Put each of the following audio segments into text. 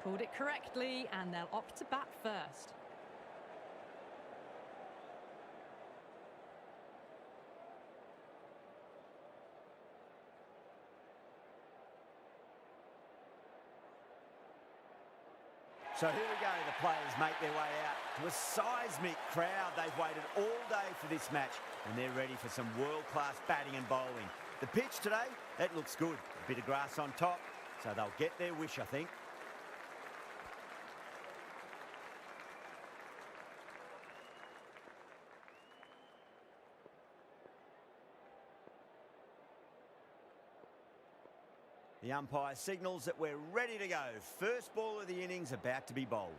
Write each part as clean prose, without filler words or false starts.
Pulled it correctly, and they'll opt to bat first. So here we go, the players make their way out to a seismic crowd. They've waited all day for this match and they're ready for some world-class batting and bowling. The pitch today, that looks good. A bit of grass on top, so they'll get their wish, I think. The umpire signals that we're ready to go. First ball of the innings about to be bowled.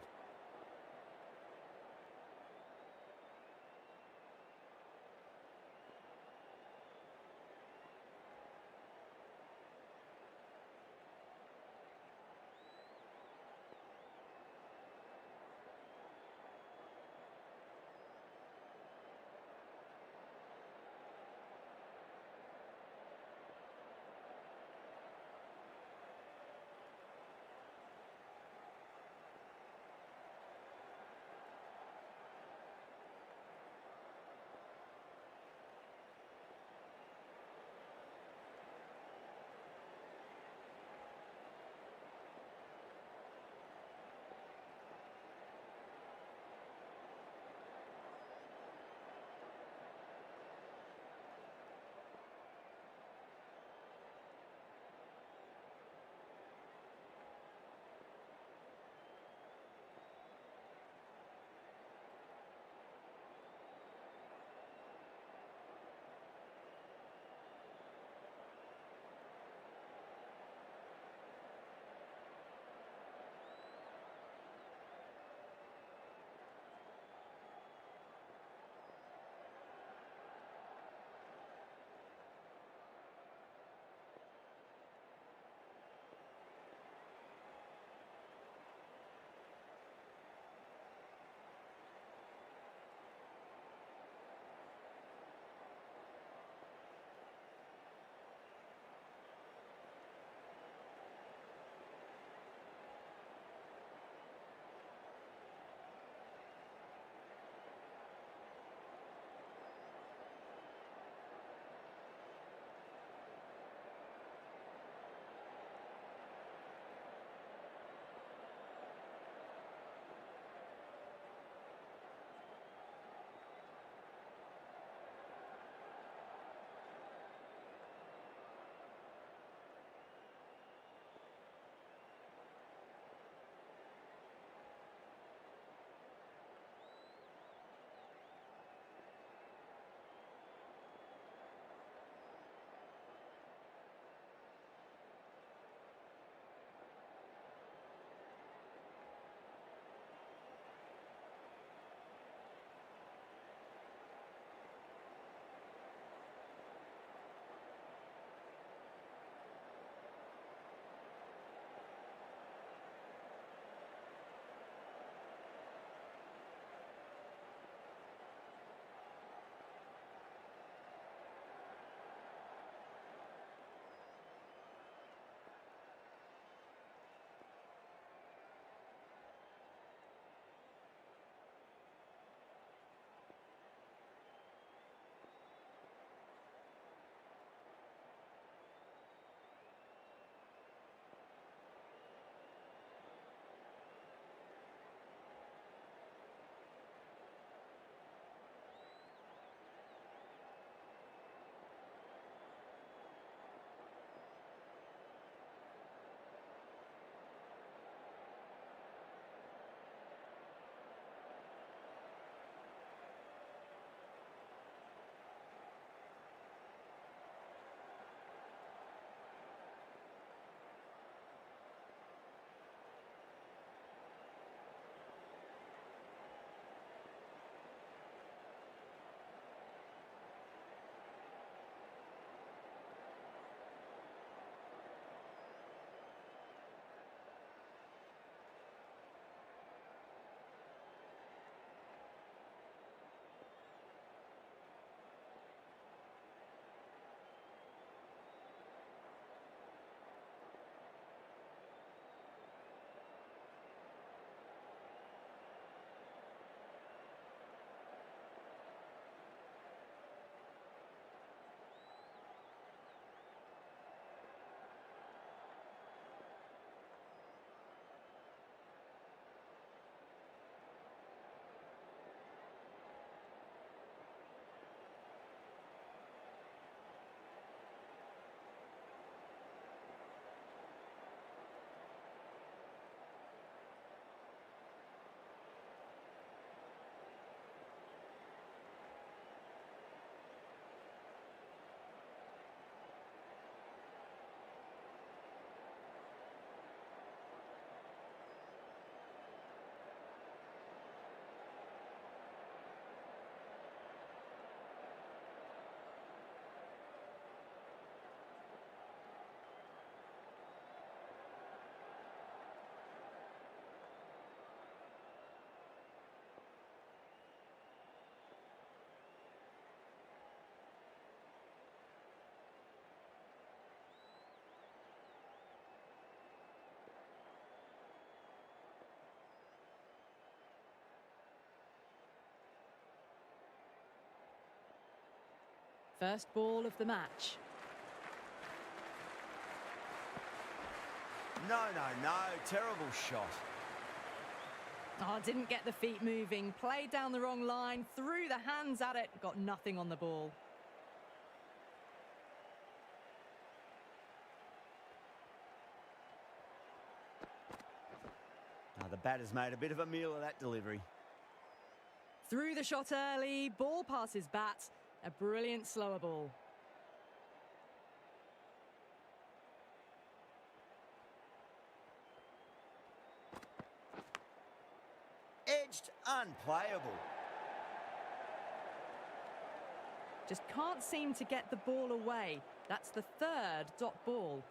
First ball of the match. No, terrible shot. Oh, didn't get the feet moving, played down the wrong line, threw the hands at it, got nothing on the ball. Oh, the batter's made a bit of a meal of that delivery. Threw the shot early, ball past his bat, a brilliant slower ball. Edged, unplayable. Just can't seem to get the ball away. That's the third dot ball.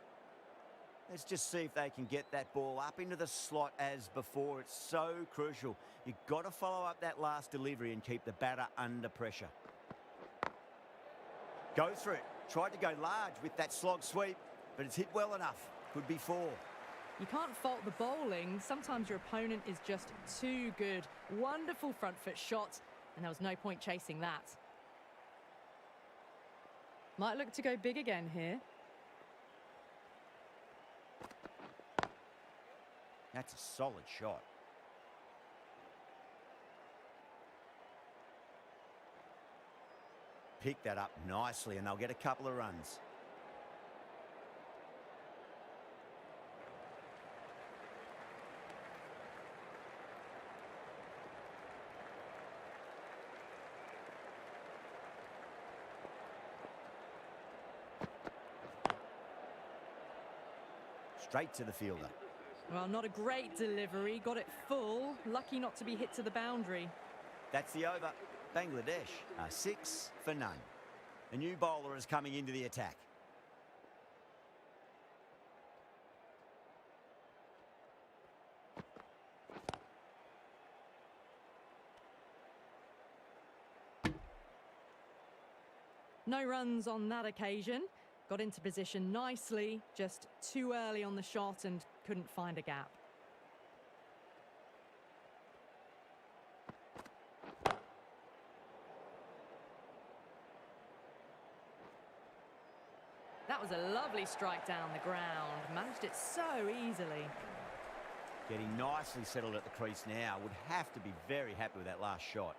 Let's just see if they can get that ball up into the slot as before. It's so crucial. You've got to follow up that last delivery and keep the batter under pressure. Go for it. Tried to go large with that slog sweep, but it's hit well enough. Could be 4. You can't fault the bowling. Sometimes your opponent is just too good. Wonderful front foot shot, and there was no point chasing that. Might look to go big again here. That's a solid shot. Pick that up nicely and they'll get a couple of runs. Straight to the fielder. Well, not a great delivery. Got it full. Lucky not to be hit to the boundary. That's the over. Bangladesh are 6 for none. A new bowler is coming into the attack. No runs on that occasion. Got into position nicely, just too early on the shot and couldn't find a gap. That was a lovely strike down the ground. Managed it so easily. Getting nicely settled at the crease now. Would have to be very happy with that last shot.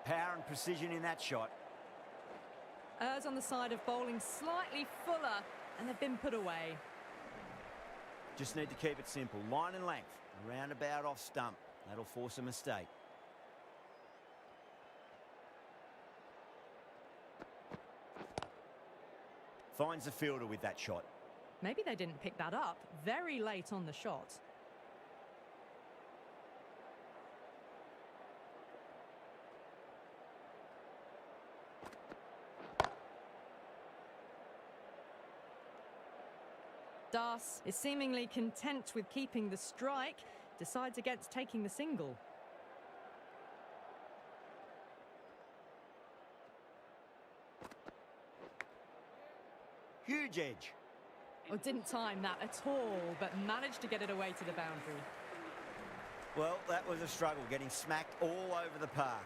Power and precision in that shot. Errs on the side of bowling slightly fuller, and they've been put away. Just need to keep it simple. Line and length. Roundabout off stump. That'll force a mistake. Finds the fielder with that shot. Maybe they didn't pick that up. Very late on the shot. Das is seemingly content with keeping the strike, decides against taking the single. Huge edge. Well, didn't time that at all, but managed to get it away to the boundary. Well, that was a struggle, getting smacked all over the park.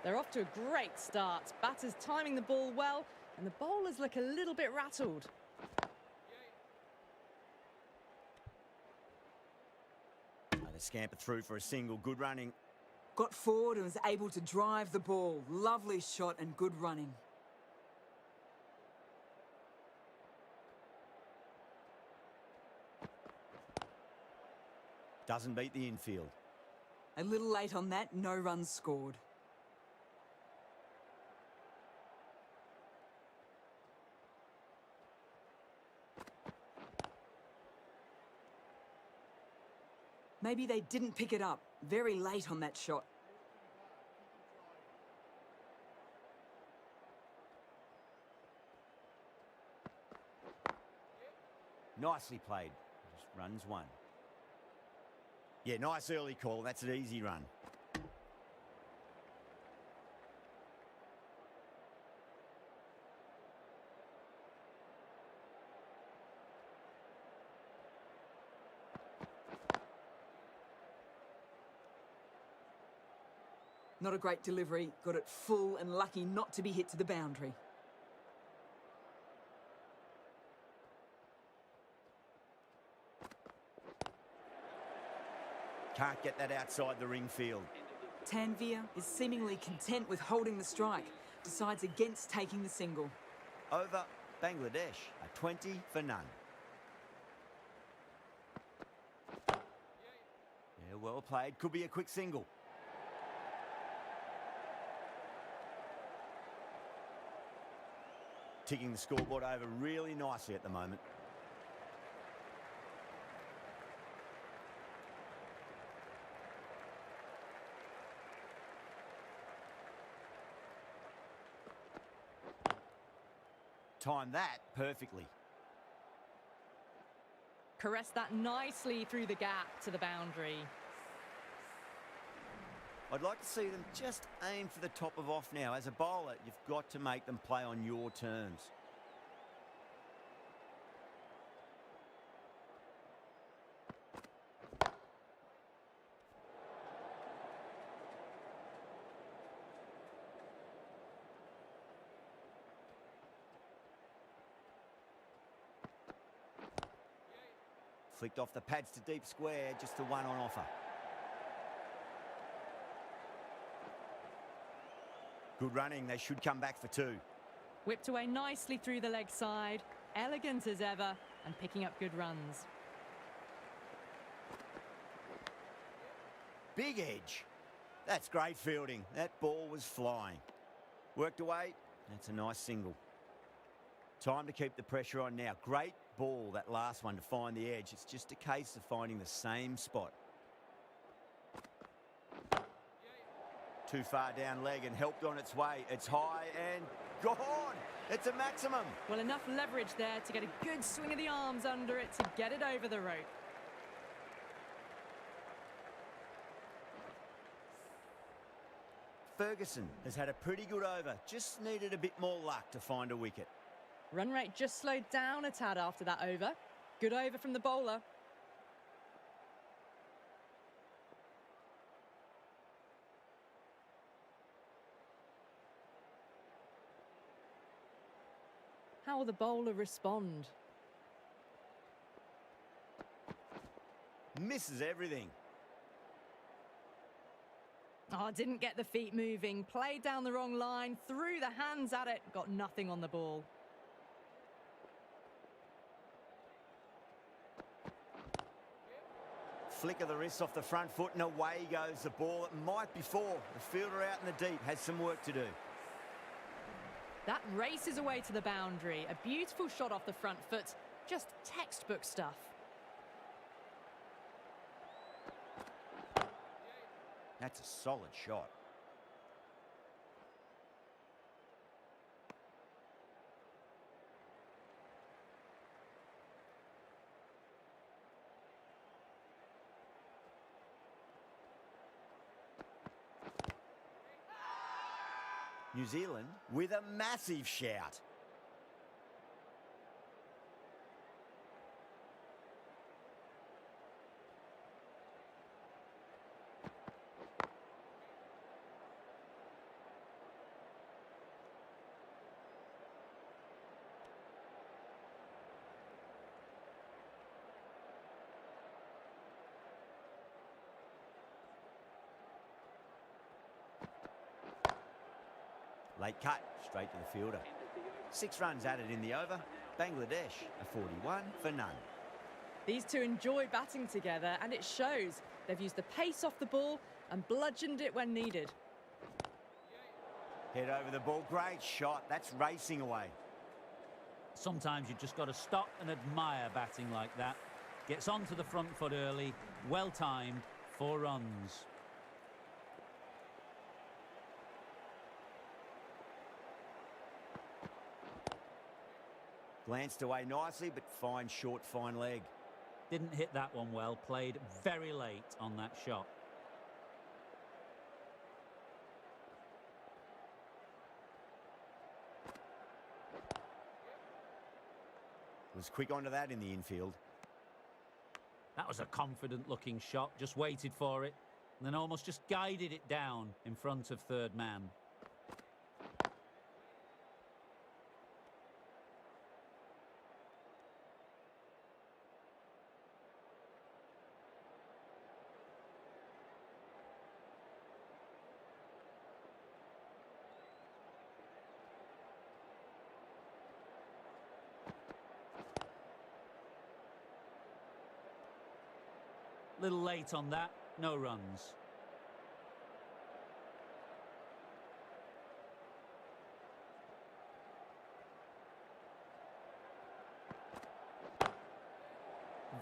They're off to a great start. Batters timing the ball well, and the bowlers look a little bit rattled. They scamper through for a single. Good running. Got forward and was able to drive the ball. Lovely shot and good running. Doesn't beat the infield. A little late on that, no runs scored. Maybe they didn't pick it up. Very late on that shot. Nicely played. Just runs 1. Yeah, nice early call. That's an easy run. Not a great delivery, got it full and lucky not to be hit to the boundary. Can't get that outside the ring field. Tanvir is seemingly content with holding the strike, decides against taking the single. Over Bangladesh, a 20 for none. Yeah, well played. Could be a quick single. Ticking the scoreboard over really nicely at the moment. Timed that perfectly. Caressed that nicely through the gap to the boundary. I'd like to see them just aim for the top of off now. As a bowler, you've got to make them play on your terms. Flicked off the pads to deep square, just the one on offer. Good running, they should come back for two. Whipped away nicely through the leg side, elegant as ever, and picking up good runs. Big edge. That's great fielding. That ball was flying. Worked away, that's a nice single. Time to keep the pressure on now. Great ball, that last one, to find the edge. It's just a case of finding the same spot. Too far down leg and helped on its way. It's high and gone. It's a maximum. Well, enough leverage there to get a good swing of the arms under it to get it over the rope. Ferguson has had a pretty good over. Just needed a bit more luck to find a wicket. Run rate just slowed down a tad after that over. Good over from the bowler. How will the bowler respond? Misses everything. Oh, didn't get the feet moving. Played down the wrong line. Threw the hands at it. Got nothing on the ball. Flick of the wrist off the front foot and away goes the ball. It might be four. The fielder out in the deep has some work to do. That races away to the boundary. A beautiful shot off the front foot. Just textbook stuff. That's a solid shot. New Zealand with a massive shout. Late cut, straight to the fielder. 6 runs added in the over. Bangladesh, a 41 for none. These two enjoy batting together, and it shows. They've used the pace off the ball and bludgeoned it when needed. Head over the ball, great shot. That's racing away. Sometimes you just got to stop and admire batting like that. Gets onto the front foot early, well timed, 4 runs. Glanced away nicely, but fine short, fine leg. Didn't hit that one well, played very late on that shot. Was quick onto that in the infield. That was a confident looking shot, just waited for it. And then almost just guided it down in front of third man. Little late on that, no runs.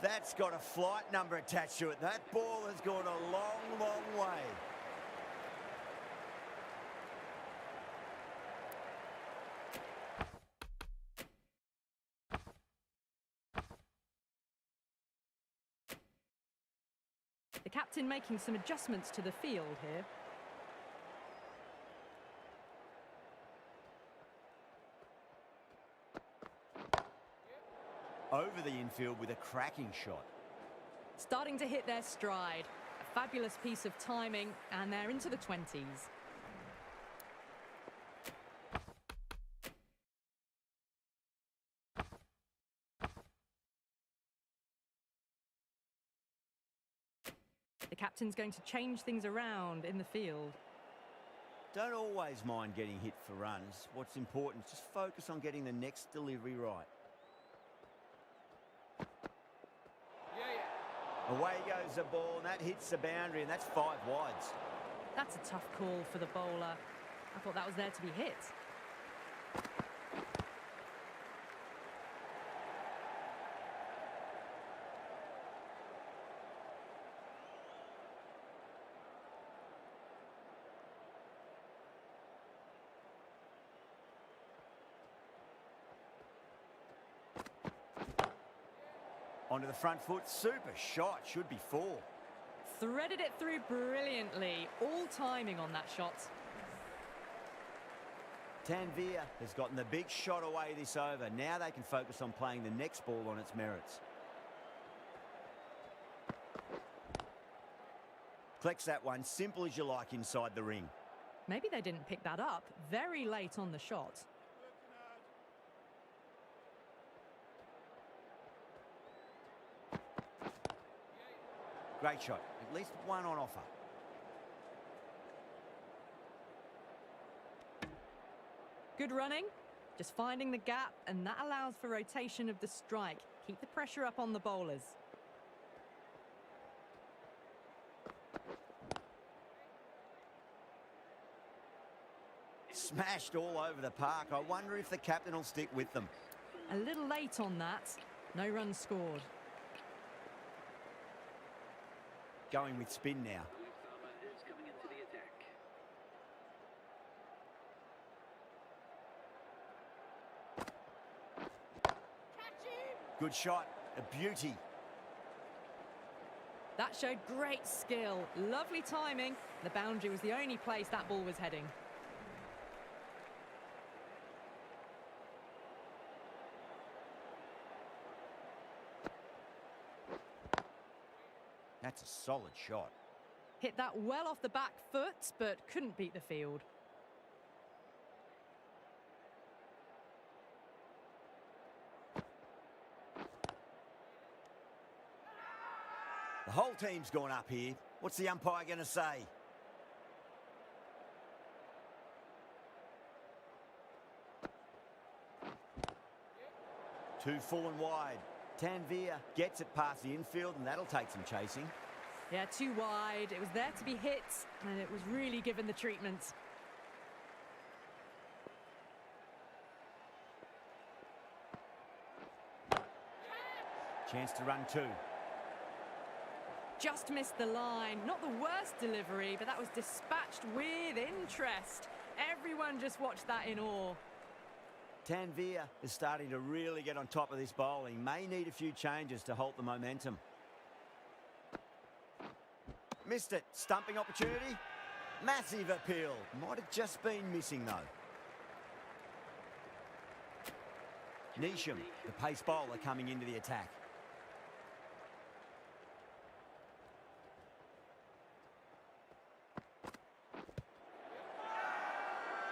That's got a flight number attached to it. That ball has gone a long, long way. The captain making some adjustments to the field here. Over the infield with a cracking shot. Starting to hit their stride. A fabulous piece of timing, and they're into the 20s. The captain's going to change things around in the field. Don't always mind getting hit for runs. What's important is just focus on getting the next delivery right. Away goes the ball, and that hits the boundary, and that's 5 wides. That's a tough call for the bowler. I thought that was there to be hit. Onto the front foot, super shot, should be 4. Threaded it through brilliantly. All timing on that shot. Tanvir has gotten the big shot away this over. Now they can focus on playing the next ball on its merits. Collects that one, simple as you like inside the ring. Maybe they didn't pick that up. Very late on the shot. Great shot, at least one on offer. Good running, just finding the gap, and that allows for rotation of the strike. Keep the pressure up on the bowlers. Smashed all over the park. I wonder if the captain will stick with them. A little late on that. No runs scored. Going with spin now. Good shot, a beauty. That showed great skill. Lovely timing. The boundary was the only place that ball was heading. That's a solid shot. Hit that well off the back foot, but couldn't beat the field. The whole team's gone up here. What's the umpire going to say? Two full and wide. Tanvir gets it past the infield, and that'll take some chasing. Yeah, too wide. It was there to be hit, and it was really given the treatment. Chance to run 2. Just missed the line. Not the worst delivery, but that was dispatched with interest. Everyone just watched that in awe. Tanvir is starting to really get on top of this bowling. May need a few changes to halt the momentum. Missed it. Stumping opportunity. Massive appeal. Might have just been missing, though. Neesham, the pace bowler, coming into the attack.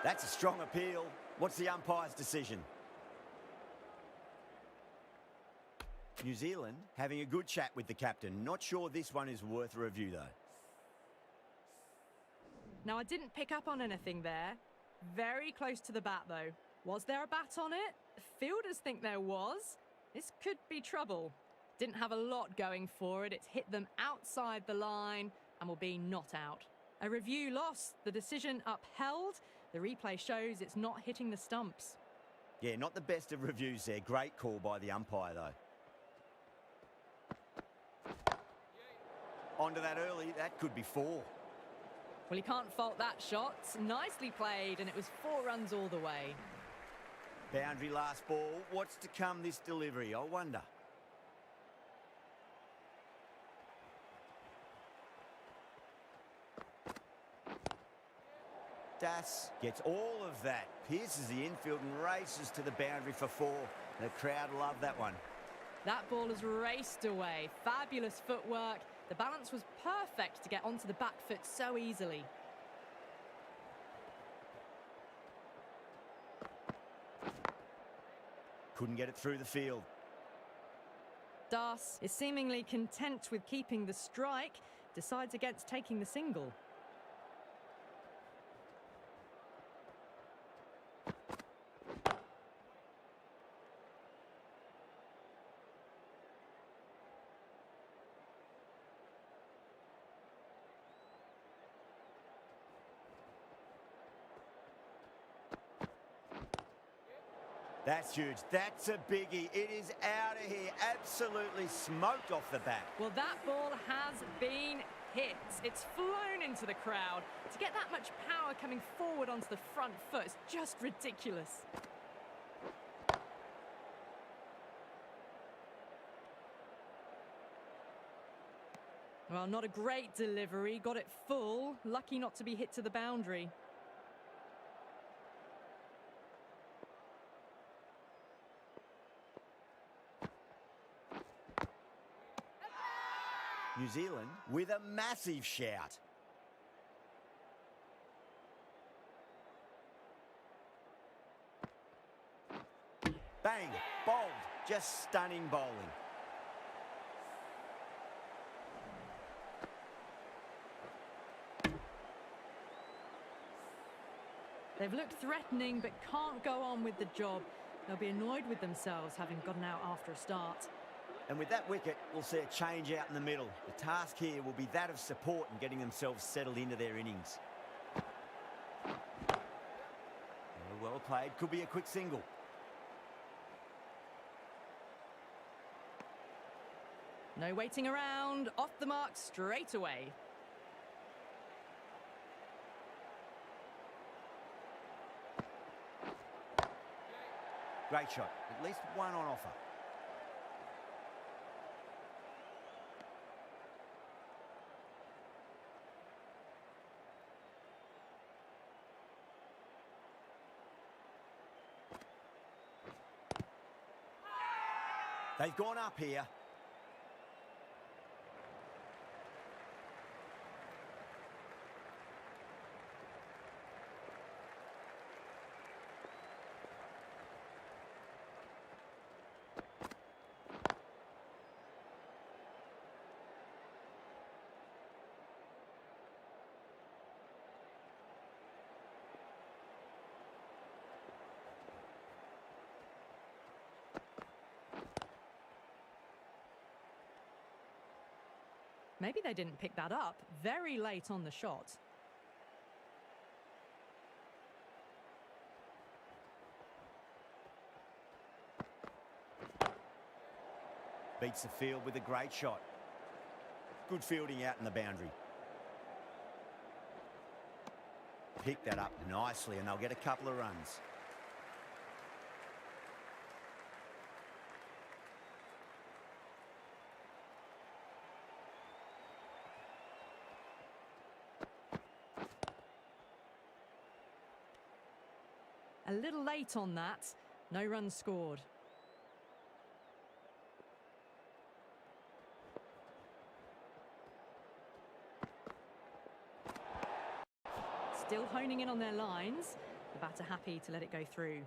That's a strong appeal. What's the umpire's decision? New Zealand having a good chat with the captain. Not sure this one is worth a review, though. Now, I didn't pick up on anything there. Very close to the bat, though. Was there a bat on it? Fielders think there was. This could be trouble. Didn't have a lot going for it. It's hit them outside the line and will be not out. A review lost. The decision upheld. The replay shows it's not hitting the stumps. Yeah, not the best of reviews there. Great call by the umpire, though. Onto that early. That could be 4. Well, you can't fault that shot. Nicely played, and it was 4 runs all the way. Boundary last ball. What's to come this delivery, I wonder? Das gets all of that. Pierces the infield and races to the boundary for 4. The crowd love that one. That ball has raced away. Fabulous footwork. The balance was perfect to get onto the back foot so easily. Couldn't get it through the field. Das is seemingly content with keeping the strike. Decides against taking the single. That's huge. That's a biggie. It is out of here. Absolutely smoked off the bat. Well, that ball has been hit. It's flown into the crowd. To get that much power coming forward onto the front foot is just ridiculous. Well, not a great delivery. Got it full. Lucky not to be hit to the boundary. New Zealand with a massive shout. Bang, bowled, just stunning bowling. They've looked threatening but can't go on with the job. They'll be annoyed with themselves having gotten out after a start. And with that wicket, we'll see a change out in the middle. The task here will be that of support and getting themselves settled into their innings. Well played. Could be a quick single. No waiting around. Off the mark straight away. Great shot. At least one on offer. They've gone up here. Maybe they didn't pick that up. Very late on the shot. Beats the field with a great shot. Good fielding out in the boundary. Pick that up nicely and they'll get a couple of runs. A little late on that. No runs scored. Still honing in on their lines. The batter happy to let it go through.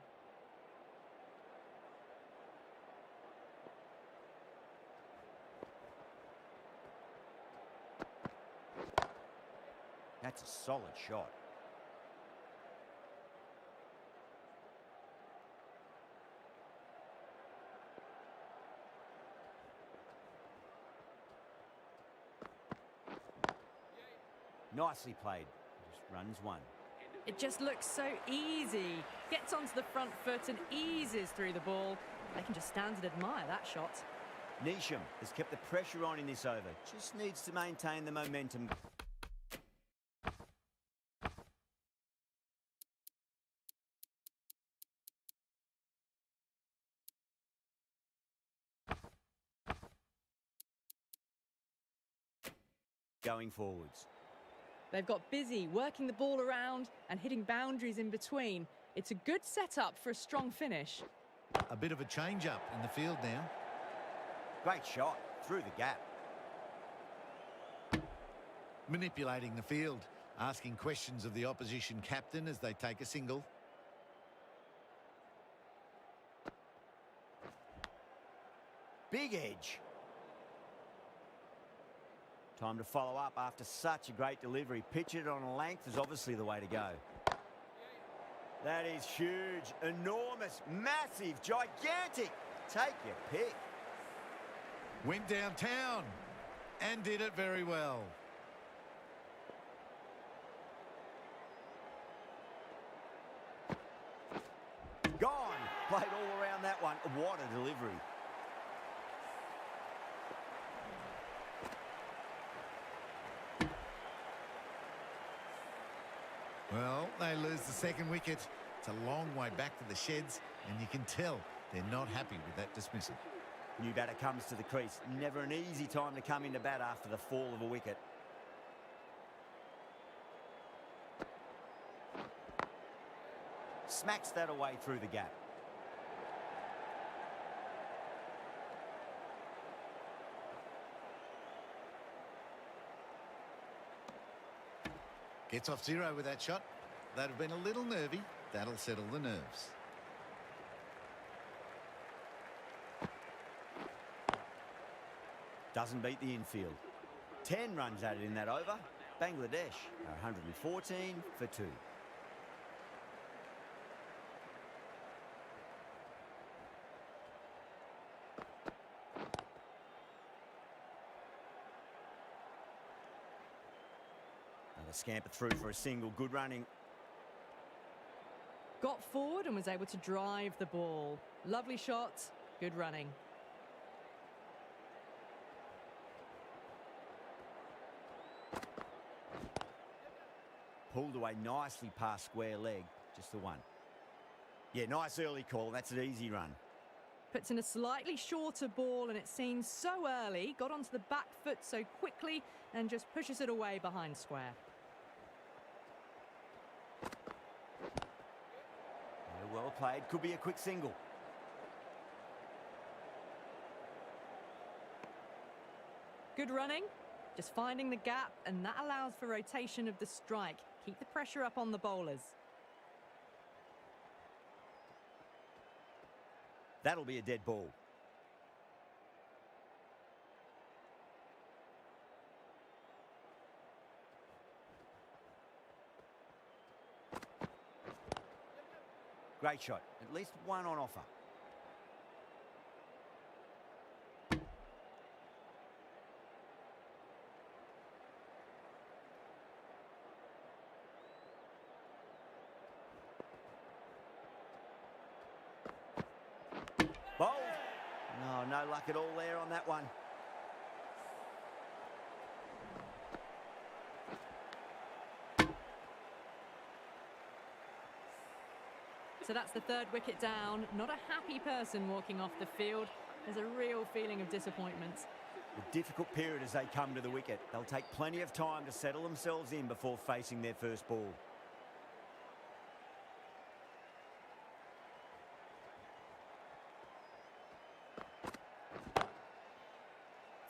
That's a solid shot. Nicely played. Just runs one. It just looks so easy. Gets onto the front foot and eases through the ball. They can just stand and admire that shot. Neesham has kept the pressure on in this over. Just needs to maintain the momentum. Going forwards. They've got busy working the ball around and hitting boundaries in between. It's a good setup for a strong finish. A bit of a change-up in the field now. Great shot through the gap. Manipulating the field, asking questions of the opposition captain as they take a single. Big edge. Time to follow up after such a great delivery. Pitch it on a length is obviously the way to go. That is huge, enormous, massive, gigantic. Take your pick. Went downtown and did it very well. Gone. Played all around that one. What a delivery. Well, they lose the second wicket. It's a long way back to the sheds, and you can tell they're not happy with that dismissal. New batter comes to the crease. Never an easy time to come into bat after the fall of a wicket. Smacks that away through the gap. Gets off zero with that shot. That'd have been a little nervy. That'll settle the nerves. Doesn't beat the infield. 10 runs added in that over. Bangladesh are 114 for 2. Another scamper through for a single. Good running. Got forward and was able to drive the ball. Lovely shot, good running. Pulled away nicely past square leg. Just the one. Yeah, nice early call. That's an easy run. Puts in a slightly shorter ball and it seems so early. Got onto the back foot so quickly and just pushes it away behind square. Well played. Could be a quick single. Good running. Just finding the gap, and that allows for rotation of the strike. Keep the pressure up on the bowlers. That'll be a dead ball. Great shot. At least one on offer. Bowled. No luck at all there on that one. So that's the third wicket down. Not a happy person walking off the field. There's a real feeling of disappointment. A difficult period as they come to the wicket. They'll take plenty of time to settle themselves in before facing their first ball.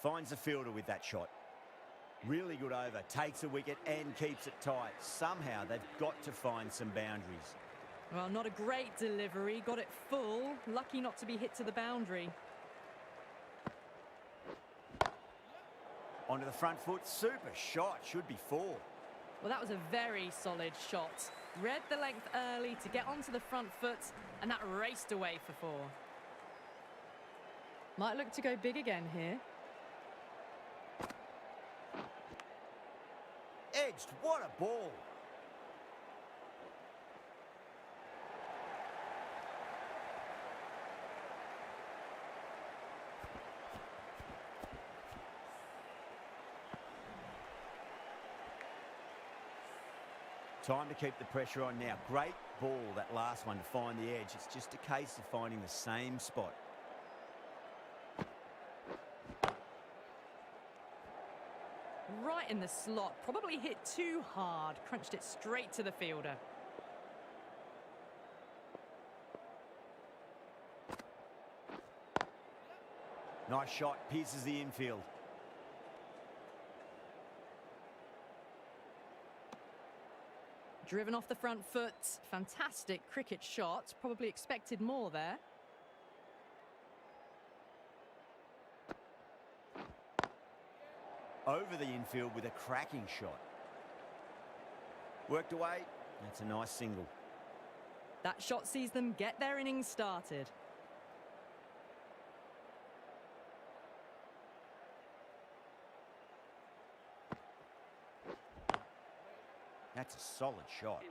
Finds the fielder with that shot. Really good over. Takes a wicket and keeps it tight. Somehow they've got to find some boundaries. Well, not a great delivery. Got it full. Lucky not to be hit to the boundary. Onto the front foot. Super shot. Should be 4. Well, that was a very solid shot. Read the length early to get onto the front foot, and that raced away for 4. Might look to go big again here. Edged. What a ball. Time to keep the pressure on now. Great ball, that last one, to find the edge. It's just a case of finding the same spot. Right in the slot. Probably hit too hard. Crunched it straight to the fielder. Nice shot. Pierces the infield. Driven off the front foot. Fantastic cricket shot. Probably expected more there. Over the infield with a cracking shot. Worked away. That's a nice single. That shot sees them get their innings started. That's a solid shot.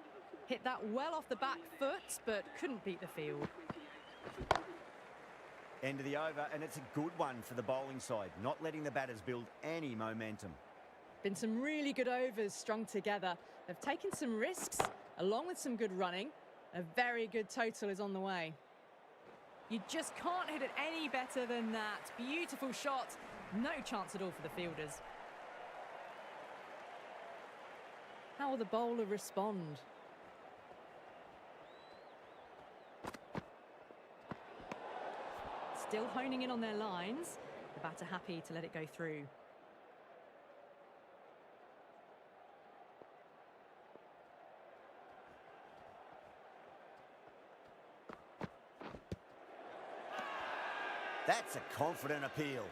Hit that well off the back foot, but couldn't beat the field. End of the over, and it's a good one for the bowling side, not letting the batters build any momentum. Been some really good overs strung together. They've taken some risks, along with some good running. A very good total is on the way. You just can't hit it any better than that. Beautiful shot. No chance at all for the fielders. How will the bowler respond? Still honing in on their lines. The batter happy to let it go through. That's a confident appeal.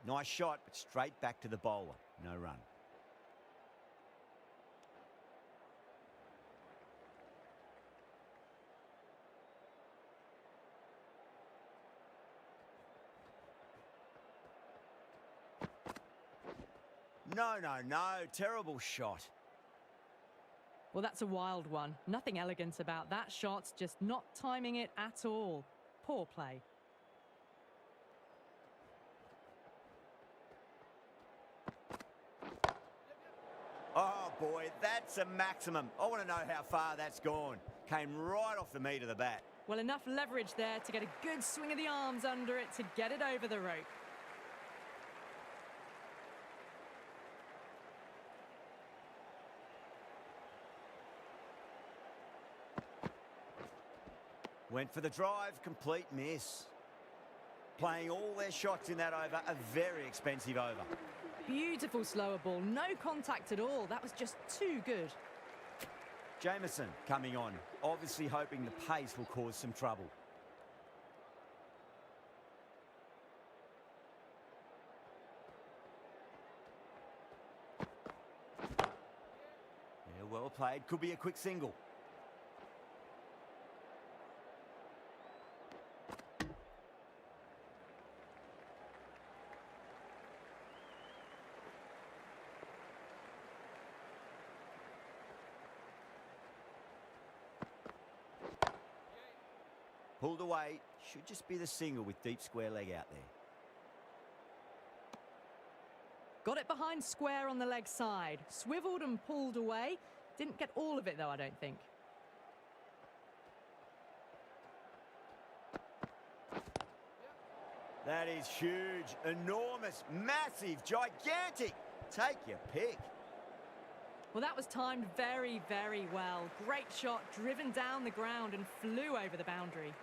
Nice shot, but straight back to the bowler. No run. No, no, no. Terrible shot. Well, that's a wild one. Nothing elegant about that shot, just not timing it at all. Poor play. Oh, boy, that's a maximum. I want to know how far that's gone. Came right off the meat of the bat. Well, enough leverage there to get a good swing of the arms under it to get it over the rope. Went for the drive, complete miss. Playing all their shots in that over, a very expensive over. Beautiful slower ball, no contact at all. That was just too good. Jameson coming on, obviously hoping the pace will cause some trouble. Yeah, well played. Could be a quick single. Pulled away, should just be the single with deep square leg out there. Got it behind square on the leg side. Swiveled and pulled away. Didn't get all of it though, I don't think. That is huge, enormous, massive, gigantic. Take your pick. Well, that was timed very, very well. Great shot, driven down the ground and flew over the boundary.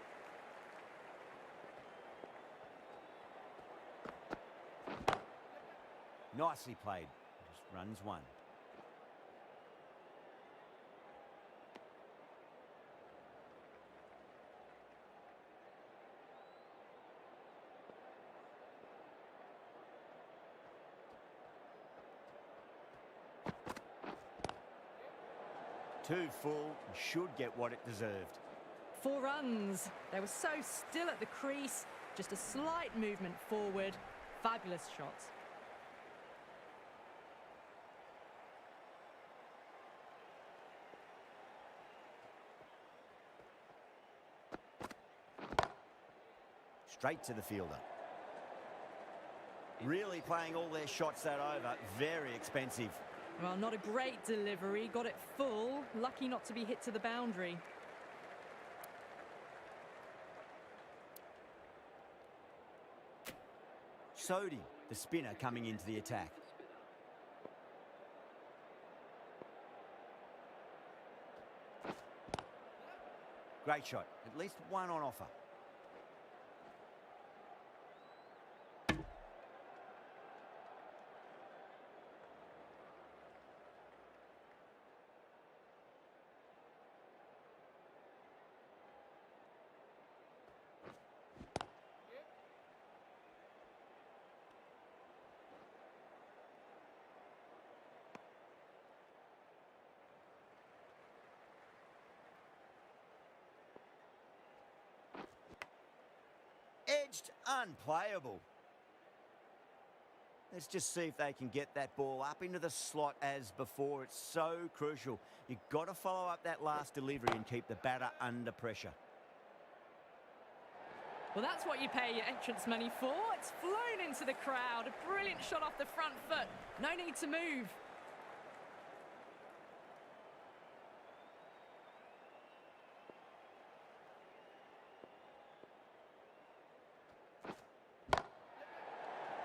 Nicely played. Just runs one. Too full, should get what it deserved. 4 runs. They were so still at the crease. Just a slight movement forward. Fabulous shots. Straight to the fielder. Really playing all their shots that over. Very expensive. Well, not a great delivery. Got it full. Lucky not to be hit to the boundary. Sodi, the spinner, coming into the attack. Great shot. At least one on offer. Edged, unplayable. Let's just see if they can get that ball up into the slot as before. It's so crucial. You've got to follow up that last delivery and keep the batter under pressure. Well, that's what you pay your entrance money for. It's flown into the crowd. A brilliant shot off the front foot. No need to move.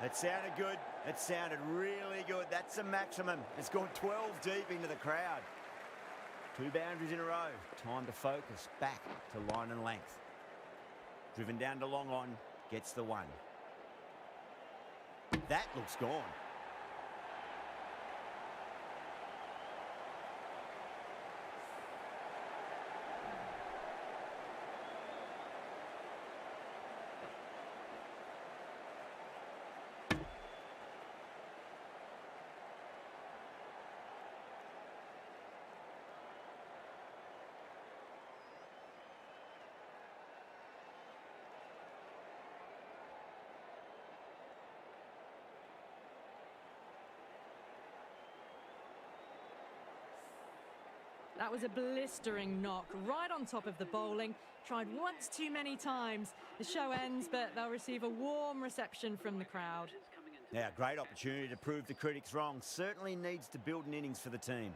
That sounded good. That sounded really good. That's the maximum. It's gone 12 deep into the crowd. 2 boundaries in a row. Time to focus. Back to line and length. Driven down to long on. Gets the one. That looks gone. That was a blistering knock right on top of the bowling. Tried once too many times. The show ends, but they'll receive a warm reception from the crowd. Now, great opportunity to prove the critics wrong. Certainly needs to build an innings for the team.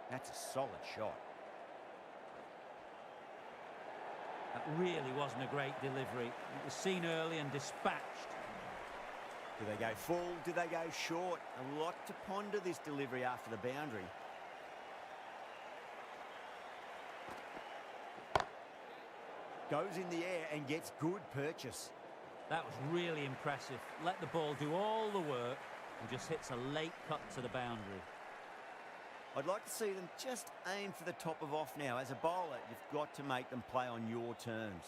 That's a solid shot. That really wasn't a great delivery. It was seen early and dispatched. Do they go full? Do they go short? A lot to ponder this delivery after the boundary. Goes in the air and gets good purchase. That was really impressive. Let the ball do all the work and just hits a late cut to the boundary. I'd like to see them just aim for the top of off now. As a bowler, you've got to make them play on your terms.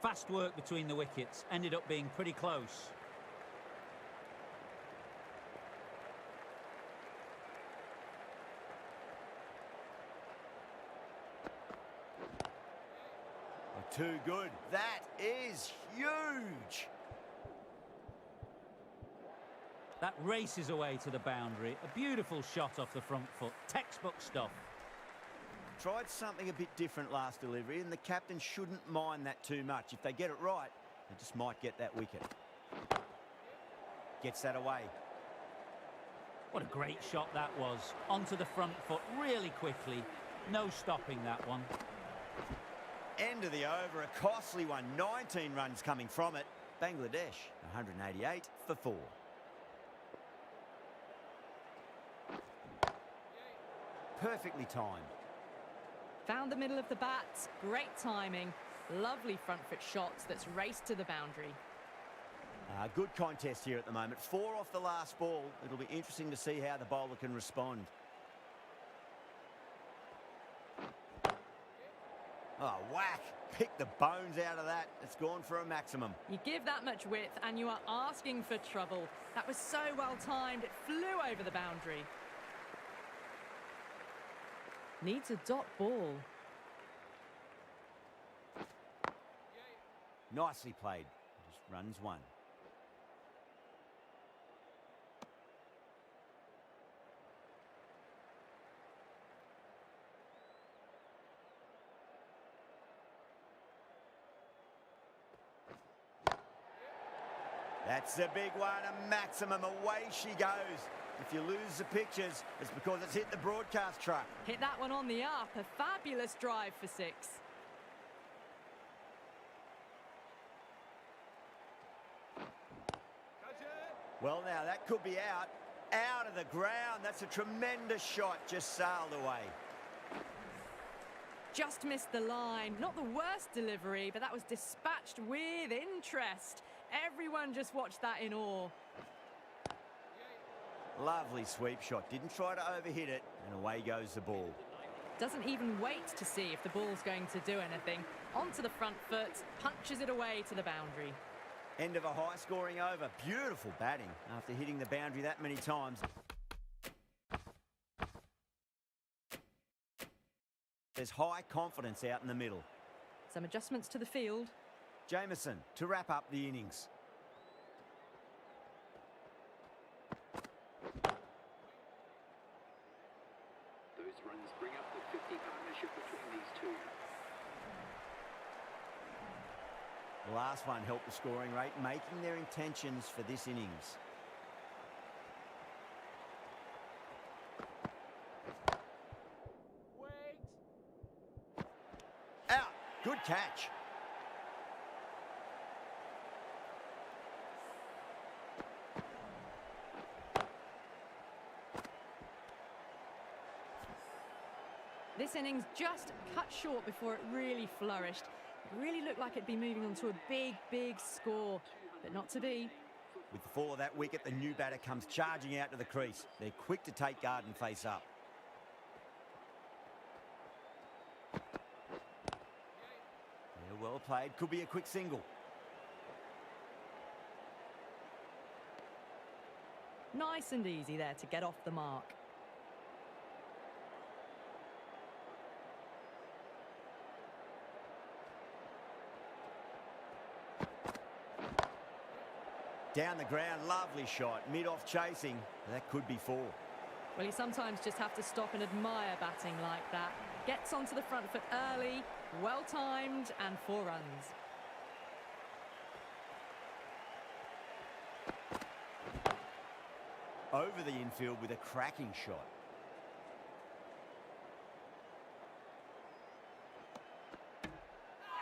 Fast work between the wickets. Ended up being pretty close. too good. That is huge. That races away to the boundary. A beautiful shot off the front foot. Textbook stuff. Tried something a bit different last delivery, and the captain shouldn't mind that too much. If they get it right, they just might get that wicket. Gets that away. What a great shot that was. Onto the front foot really quickly. No stopping that one. End of the over, a costly one. 19 runs coming from it. Bangladesh, 188 for 4. Perfectly timed. Found the middle of the bat. Great timing. Lovely front foot shots that's raced to the boundary. Good contest here at the moment. 4 off the last ball. It'll be interesting to see how the bowler can respond. Oh, whack. Pick the bones out of that. It's gone for a maximum. You give that much width and you are asking for trouble. That was so well timed. It flew over the boundary. Needs a dot ball. Nicely played. Just runs 1. That's the big one, a maximum. Away she goes. If you lose the pictures, it's because it's hit the broadcast truck. Hit that one on the up. A fabulous drive for 6. Well, now, that could be out. Out of the ground. That's a tremendous shot. Just sailed away. Just missed the line. Not the worst delivery, but that was dispatched with interest. Everyone just watched that in awe. Lovely sweep shot. Didn't try to overhit it, and away goes the ball. Doesn't even wait to see if the ball's going to do anything. Onto the front foot, punches it away to the boundary. End of a high-scoring over. Beautiful batting after hitting the boundary that many times. There's high confidence out in the middle. Some adjustments to the field. Jameson to wrap up the innings. Those runs bring up the 50 partnership between these two. The last one helped the scoring rate, making their intentions for this innings. Out. Good catch. This innings just cut short before it really flourished. It really looked like it'd be moving on to a big, big score, but not to be. With the fall of that wicket, the new batter comes charging out to the crease. They're quick to take guard and face up. Yeah, well played. Could be a quick single. Nice and easy there to get off the mark. Down the ground, lovely shot. Mid-off chasing. That could be 4. Well, you sometimes just have to stop and admire batting like that. Gets onto the front foot early, well-timed, and 4 runs. Over the infield with a cracking shot.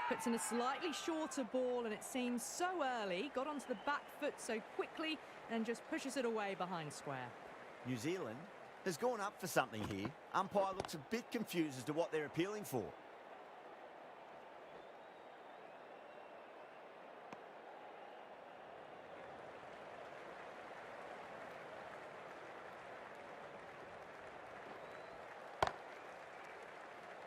Puts in a slightly shorter ball, and it seems so early. Got onto the back foot so quickly and just pushes it away behind square. New Zealand has gone up for something here. Umpire looks a bit confused as to what they're appealing for.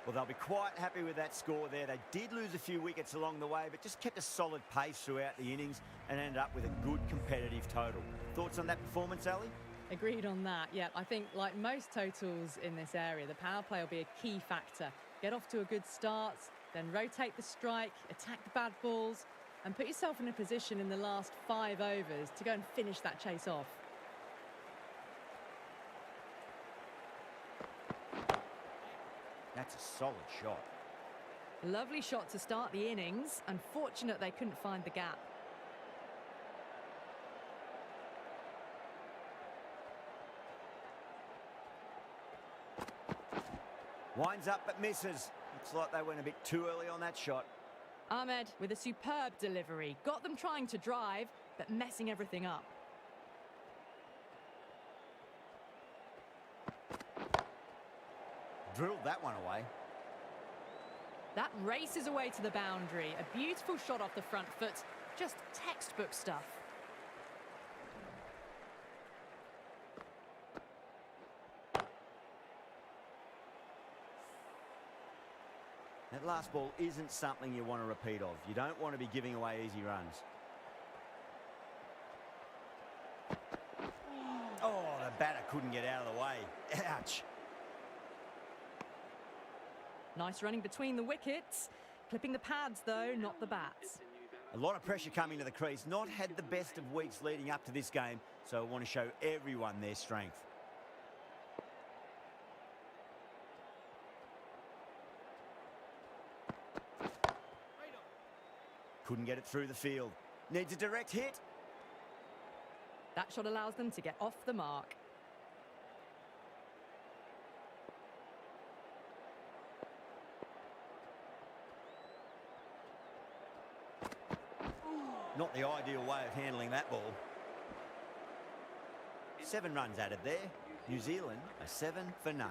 Well, they'll be quite happy with that score there. They did lose a few wickets along the way, but just kept a solid pace throughout the innings and ended up with a good competitive total. Thoughts on that performance, Ali? Agreed on that. Yeah, I think like most totals in this area, the power play will be a key factor. Get off to a good start, then rotate the strike, attack the bad balls, and put yourself in a position in the last 5 overs to go and finish that chase off. That's a solid shot. Lovely shot to start the innings. Unfortunate they couldn't find the gap. Winds up but misses. Looks like they went a bit too early on that shot. Ahmed with a superb delivery. Got them trying to drive, but messing everything up. Drilled that one away. That races away to the boundary. A beautiful shot off the front foot. Just textbook stuff. That last ball isn't something you want to repeat of. You don't want to be giving away easy runs. Oh, the batter couldn't get out of the way. Ouch. Nice running between the wickets. Clipping the pads, though, not the bats. A lot of pressure coming to the crease. Not had the best of weeks leading up to this game, so I want to show everyone their strength. Couldn't get it through the field. Needs a direct hit. That shot allows them to get off the mark. Not the ideal way of handling that ball. 7 runs added there. New Zealand are 7 for none.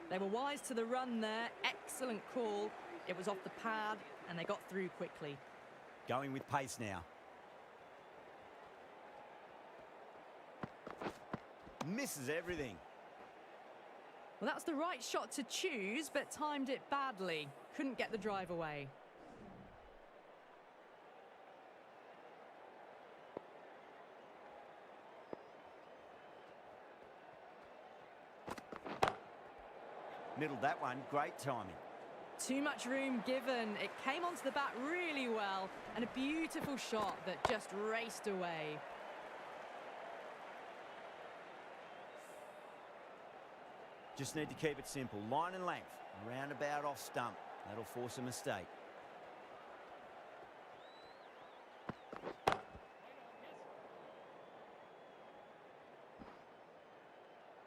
They were wise to the run there. Excellent call. It was off the pad, and they got through quickly. Going with pace now. Misses everything. Well, that's the right shot to choose, but timed it badly. Couldn't get the drive away. Middled that one. Great timing. Too much room given. It came onto the bat really well, and a beautiful shot that just raced away. Just need to keep it simple. Line and length. Roundabout off stump. That'll force a mistake.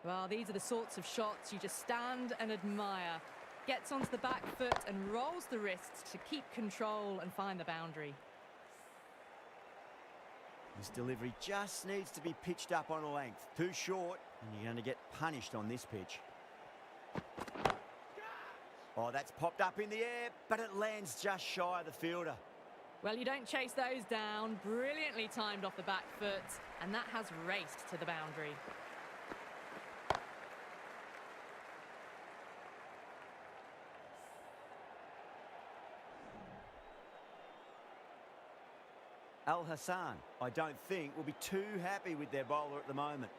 Well, these are the sorts of shots you just stand and admire. Gets onto the back foot and rolls the wrists to keep control and find the boundary. This delivery just needs to be pitched up on a length. Too short, and you're going to get punished on this pitch. Oh, that's popped up in the air, but it lands just shy of the fielder. Well, you don't chase those down. Brilliantly timed off the back foot, and that has raced to the boundary. Al Hassan, I don't think, will be too happy with their bowler at the moment.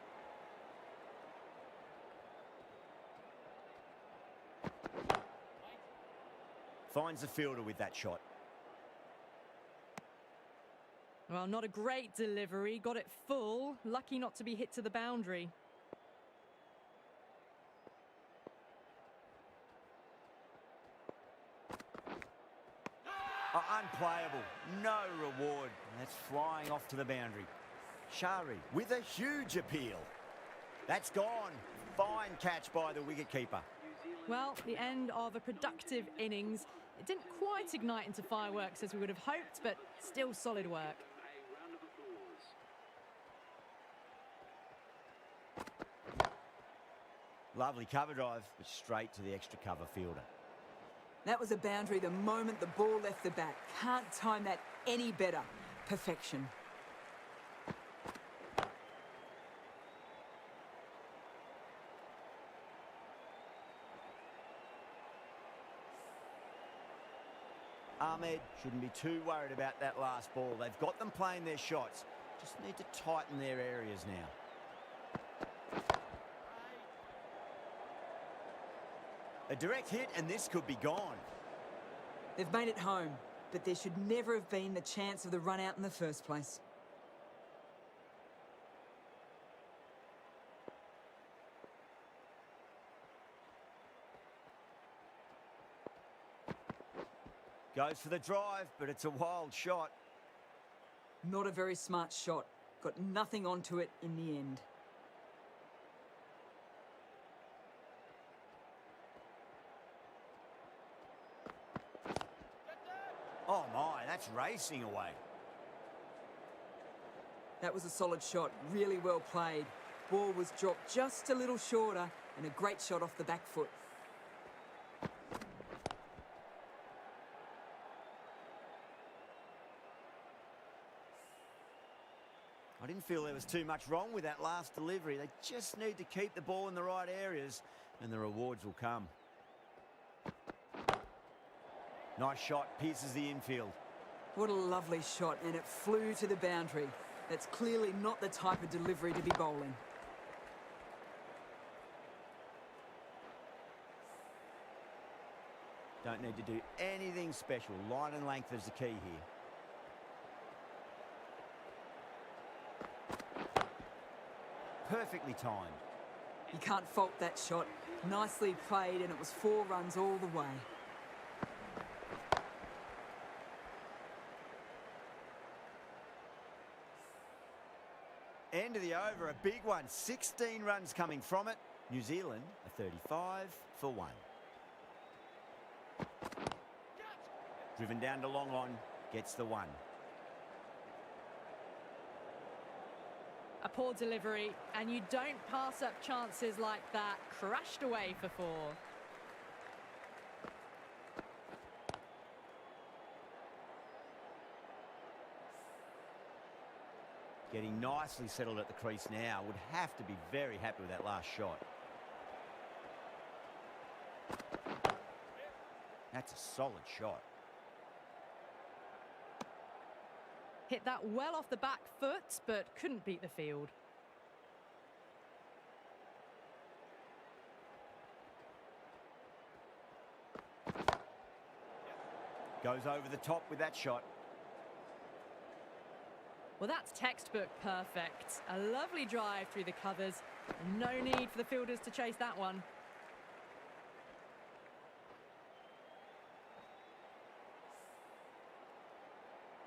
Finds the fielder with that shot. Well, not a great delivery. Got it full. Lucky not to be hit to the boundary. Oh, unplayable. No reward. That's flying off to the boundary. Shari with a huge appeal. That's gone. Fine catch by the wicketkeeper. Well, the end of a productive innings. It didn't quite ignite into fireworks as we would have hoped, but still solid work. A round of applause. Lovely cover drive, but straight to the extra cover fielder. That was a boundary the moment the ball left the bat. Can't time that any better. Perfection. Ahmed shouldn't be too worried about that last ball. They've got them playing their shots. Just need to tighten their areas now. A direct hit, and this could be gone. They've made it home, but there should never have been the chance of the run out in the first place. Goes for the drive, but it's a wild shot. Not a very smart shot. Got nothing onto it in the end. Oh my, that's racing away. That was a solid shot, really well played. Ball was dropped just a little shorter and a great shot off the back foot. I didn't feel there was too much wrong with that last delivery. They just need to keep the ball in the right areas and the rewards will come. Nice shot, pierces the infield. What a lovely shot, and it flew to the boundary. That's clearly not the type of delivery to be bowling. Don't need to do anything special. Line and length is the key here. Perfectly timed. You can't fault that shot. Nicely played, and it was 4 runs all the way. End of the over, a big one. 16 runs coming from it. New Zealand, a 35 for 1. Driven down to long on, gets the 1. A poor delivery, and you don't pass up chances like that. Crashed away for 4. Getting nicely settled at the crease now. Would have to be very happy with that last shot. That's a solid shot. Hit that well off the back foot, but couldn't beat the field. Goes over the top with that shot. Well, that's textbook perfect. A lovely drive through the covers. And no need for the fielders to chase that one.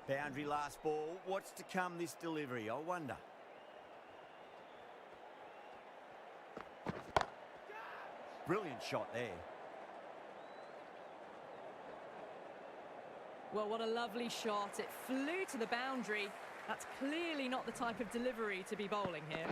Boundary last ball. What's to come this delivery? I wonder. Brilliant shot there. Well, what a lovely shot. It flew to the boundary. That's clearly not the type of delivery to be bowling here.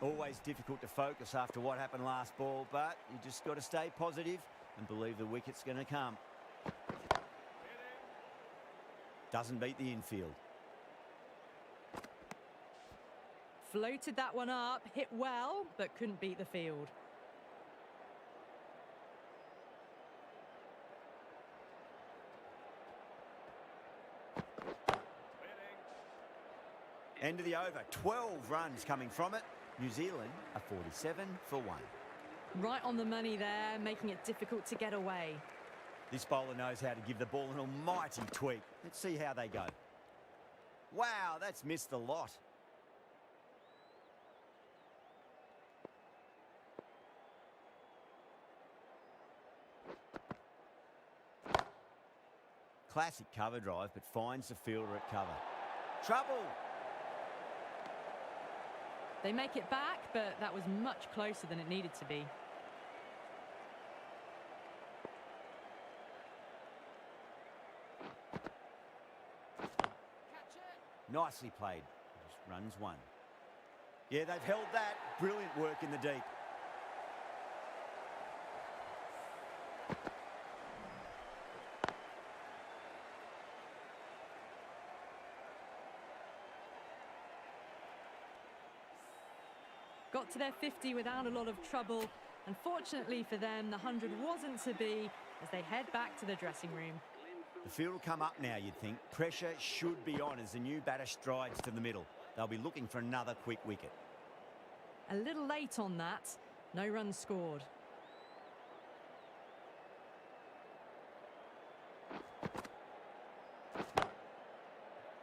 Always difficult to focus after what happened last ball, but you just got to stay positive and believe the wicket's going to come. Doesn't beat the infield. Floated that one up, hit well, but couldn't beat the field. End of the over. 12 runs coming from it. New Zealand a 47 for 1. Right on the money there, making it difficult to get away. This bowler knows how to give the ball an almighty tweak. Let's see how they go. Wow, that's missed a lot. Classic cover drive, but finds the fielder at cover. Trouble! They make it back, but that was much closer than it needed to be. Nicely played. Just runs 1. Yeah, they've held that. Brilliant work in the deep. Got to their 50 without a lot of trouble. Unfortunately for them, the 100 wasn't to be as they head back to the dressing room. The field will come up now, you'd think. Pressure should be on as the new batter strides to the middle. They'll be looking for another quick wicket. A little late on that. No runs scored.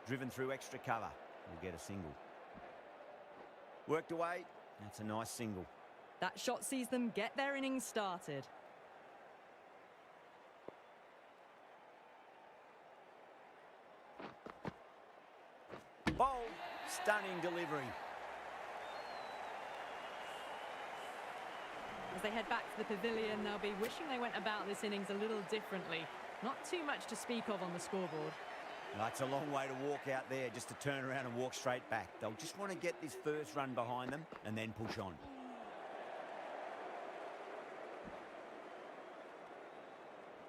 Driven through extra cover. We'll get a single. Worked away. That's a nice single. That shot sees them get their innings started. Bowl. Stunning delivery. As they head back to the pavilion, they'll be wishing they went about this innings a little differently. Not too much to speak of on the scoreboard. That's a long way to walk out there just to turn around and walk straight back. They'll just want to get this first run behind them and then push on.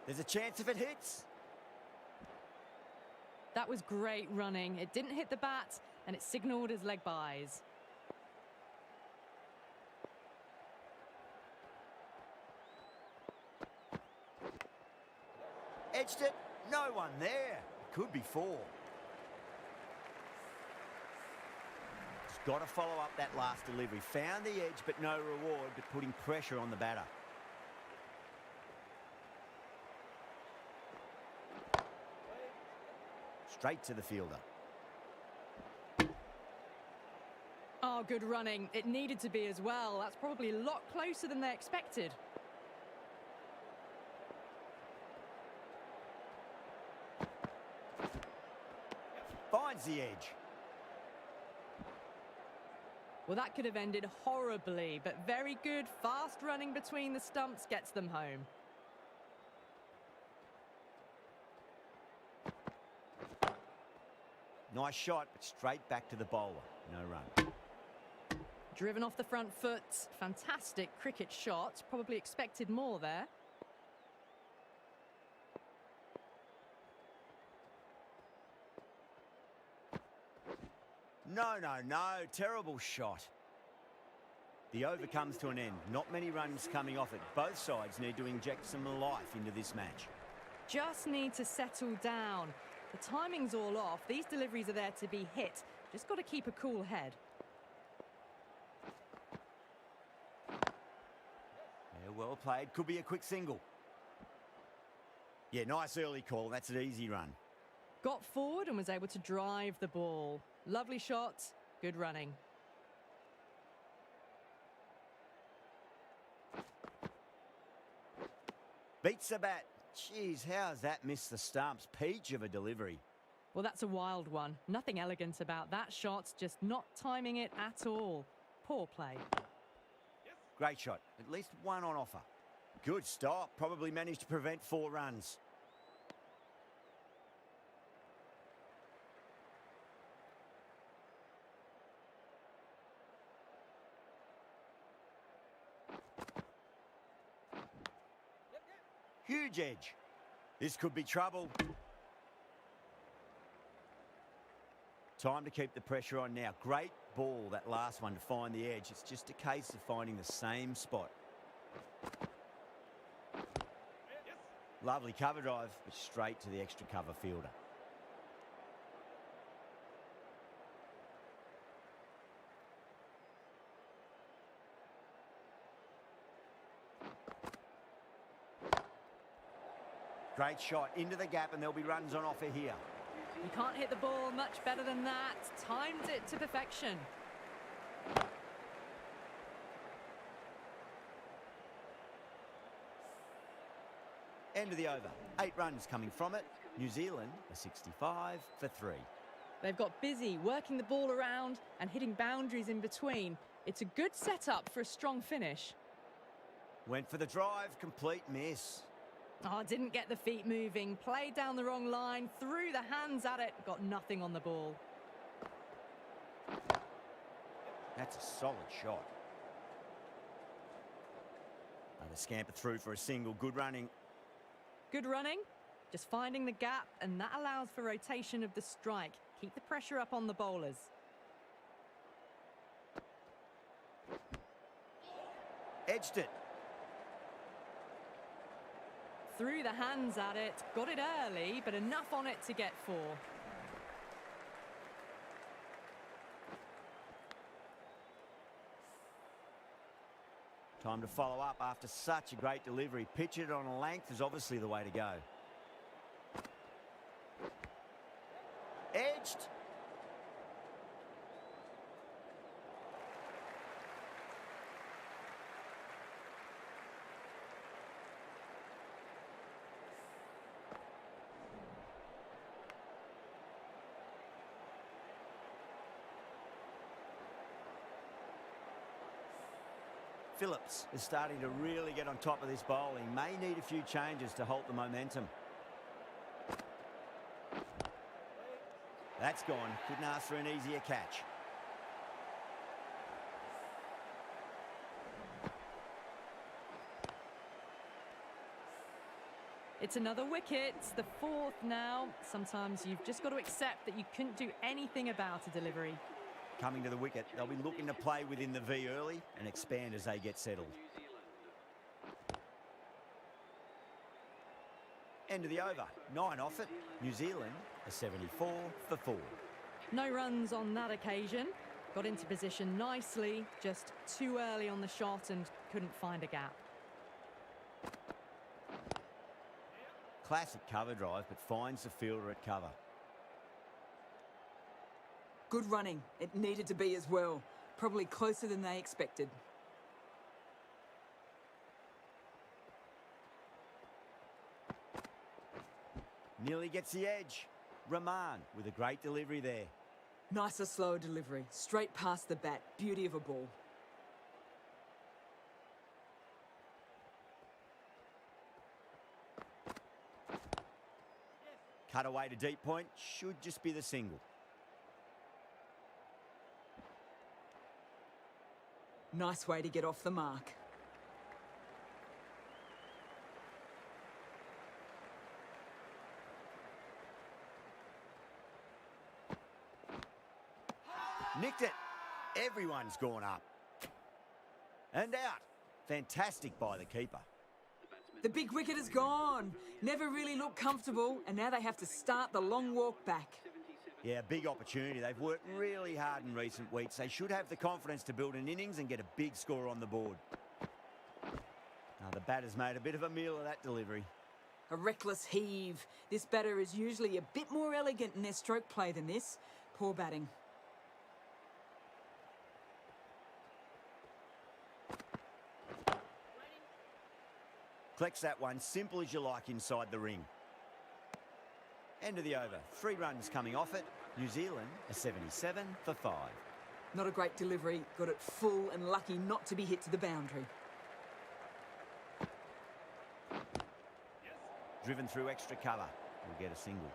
There's a chance if it hits. That was great running. It didn't hit the bat and it signalled as leg byes. Edged it. No one there. Could be four. Just got to follow up that last delivery. Found the edge, but no reward, but putting pressure on the batter. Straight to the fielder. Oh, good running. It needed to be as well. That's probably a lot closer than they expected. Finds the edge. Well, that could have ended horribly, but very good. Fast running between the stumps gets them home. Nice shot, but straight back to the bowler. No run. Driven off the front foot. Fantastic cricket shot. Probably expected more there. No, no, no. Terrible shot. The over comes to an end. Not many runs coming off it. Both sides need to inject some life into this match. Just need to settle down. The timing's all off. These deliveries are there to be hit. Just got to keep a cool head. Yeah, well played. Could be a quick single. Yeah, nice early call. That's an easy run. Got forward and was able to drive the ball. Lovely shot. Good running. Beats the bat. Jeez, how's that missed the stumps? Peach of a delivery. Well, that's a wild one. Nothing elegant about that shot, just not timing it at all. Poor play. Great shot. At least one on offer. Good stop. Probably managed to prevent 4 runs. Huge edge. This could be trouble. Time to keep the pressure on now. Great ball, that last one, to find the edge. It's just a case of finding the same spot. Lovely cover drive, but straight to the extra cover fielder. Great shot into the gap, and there'll be runs on offer here. You can't hit the ball much better than that. Timed it to perfection. End of the over. 8 runs coming from it. New Zealand are 65 for 3. They've got busy working the ball around and hitting boundaries in between. It's a good setup for a strong finish. Went for the drive, complete miss. Oh, didn't get the feet moving. Played down the wrong line, threw the hands at it, got nothing on the ball. That's a solid shot. Another scamper through for a single. Good running. Good running, just finding the gap, and that allows for rotation of the strike. Keep the pressure up on the bowlers. Edged it. Threw the hands at it, got it early, but enough on it to get 4. Time to follow up after such a great delivery. Pitch it on a length is obviously the way to go. Edged. Phillips is starting to really get on top of this bowling. May need a few changes to halt the momentum. That's gone. Couldn't ask for an easier catch. It's another wicket. It's the fourth now. Sometimes you've just got to accept that you couldn't do anything about a delivery. Coming to the wicket, they'll be looking to play within the V early and expand as they get settled. End of the over. 9 off it. New Zealand a 74 for 4. No runs on that occasion. Got into position nicely, just too early on the shot and couldn't find a gap. Classic cover drive, but finds the fielder at cover. Good running. It needed to be as well. Probably closer than they expected. Nearly gets the edge. Rahman with a great delivery there. Nicer, slower delivery. Straight past the bat. Beauty of a ball. Cut away to deep point. Should just be the single. Nice way to get off the mark. Nicked it. Everyone's gone up. And out. Fantastic by the keeper. The big wicket is gone. Never really looked comfortable, and now they have to start the long walk back. Yeah, big opportunity. They've worked really hard in recent weeks. They should have the confidence to build an innings and get a big score on the board. Now, the batter's made a bit of a meal of that delivery. A reckless heave. This batter is usually a bit more elegant in their stroke play than this. Poor batting. Collects that one, simple as you like inside the ring. End of the over. 3 runs coming off it. New Zealand a 77 for 5. Not a great delivery. Got it full and lucky not to be hit to the boundary. Driven through extra cover. Will get a single.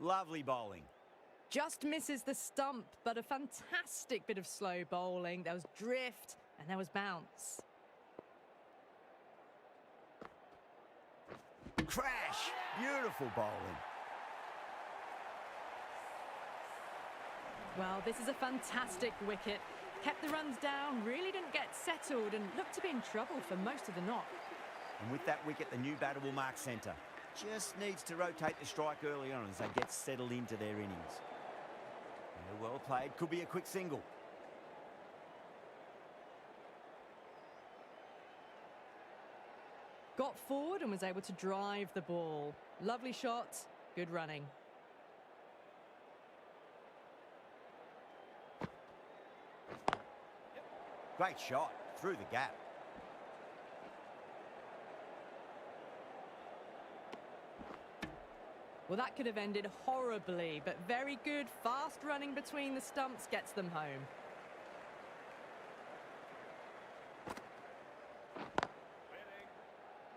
Lovely bowling. Just misses the stump, but a fantastic bit of slow bowling. There was drift and there was bounce. Crash! Beautiful bowling. Well, this is a fantastic wicket. Kept the runs down, really didn't get settled and looked to be in trouble for most of the knock. And with that wicket, the new batter will mark centre. Just needs to rotate the strike early on as they get settled into their innings. Yeah, well played. Could be a quick single. Got forward and was able to drive the ball. Lovely shot, good running. Great shot. Through the gap. Well, that could have ended horribly, but very good. Fast running between the stumps gets them home.